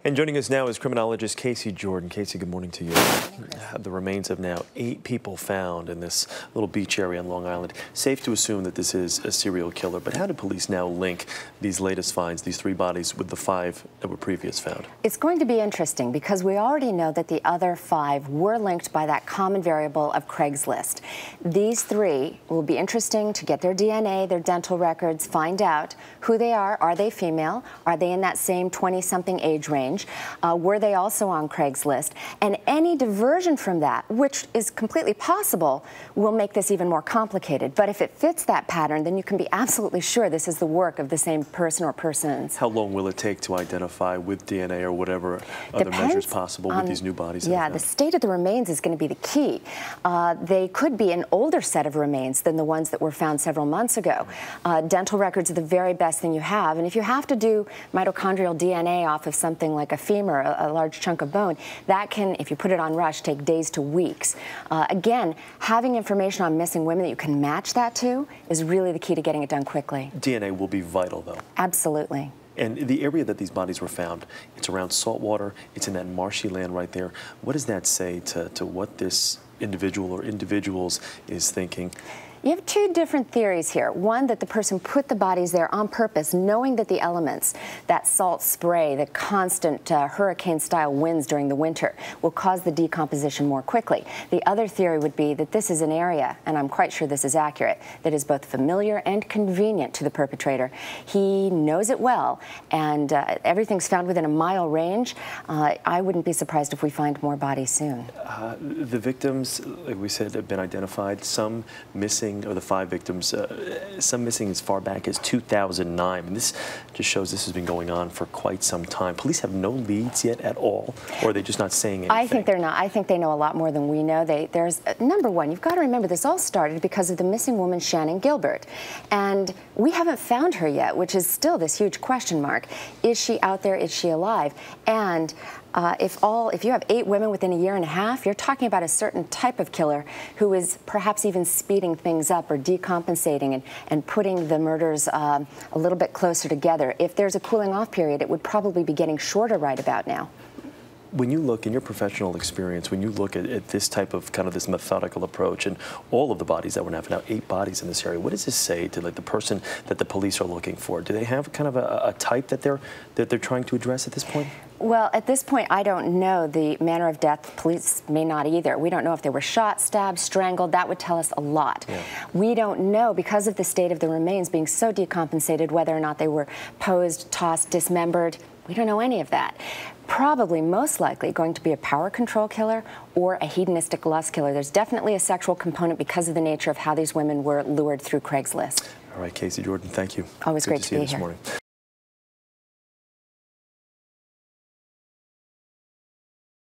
And joining us now is criminologist Casey Jordan. Casey, good morning to you. The remains of now 8 people found in this little beach area on Long Island. Safe to assume that this is a serial killer, but how do police now link these latest finds, these 3 bodies, with the 5 that were previously found? It's going to be interesting because we already know that the other 5 were linked by that common variable of Craig's List. These 3 will be interesting to get their DNA, their dental records, find out who they are they female, are they in that same 20-something age range, were they also on Craig's List, and any diversion from that, which is completely possible, will make this even more complicated. But if it fits that pattern, then you can be absolutely sure this is the work of the same person or persons. How long will it take to identify with DNA or whatever other measures possible with these new bodies? Yeah, the state of the remains is going to be the key. They could be an older set of remains than the ones that were found several months ago. Dental records are the very best thing you have, and if you have to do mitochondrial DNA off of something like a femur, a large chunk of bone, that can, if you put it on rush, take days to weeks. Again, having information on missing women that you can match that to is really the key to getting it done quickly. DNA will be vital, though. Absolutely. And the area that these bodies were found, it's around salt water, it's in that marshy land right there. What does that say to what this individual or individuals is thinking? You have 2 different theories here. One, that the person put the bodies there on purpose, knowing that the elements, that salt spray, the constant hurricane-style winds during the winter, will cause the decomposition more quickly. The other theory would be that this is an area, and I'm quite sure this is accurate, that is both familiar and convenient to the perpetrator. He knows it well, and everything's found within a mile range. I wouldn't be surprised if we find more bodies soon. The victims, like we said, have been identified, some missing, or the 5 victims, some missing as far back as 2009. And this just shows this has been going on for quite some time. Police have no leads yet at all, or are they just not saying anything? I think they're not. I think they know a lot more than we know. There's number one, you've got to remember this all started because of the missing woman, Shannon Gilbert. And we haven't found her yet, which is still this huge question mark. Is she out there? Is she alive? And if you have 8 women within a year and a half, you're talking about a certain type of killer who is perhaps even speeding things up or decompensating and putting the murders a little bit closer together. If there's a cooling off period, it would probably be getting shorter right about now. When you look in your professional experience, when you look at this type of this methodical approach and all of the bodies that were now 8 bodies in this area, what does this say to the person that the police are looking for? Do they have kind of a type that they're trying to address at this point? Well, at this point, I don't know the manner of death. Police may not either. We don't know if they were shot, stabbed, strangled. That would tell us a lot. Yeah. We don't know, because of the state of the remains being so decompensated, whether or not they were posed, tossed, dismembered. We don't know any of that. Probably, most likely, going to be a power control killer or a hedonistic lust killer. There's definitely a sexual component because of the nature of how these women were lured through Craig's List. All right, Casey Jordan, thank you. Always great to be here. This morning.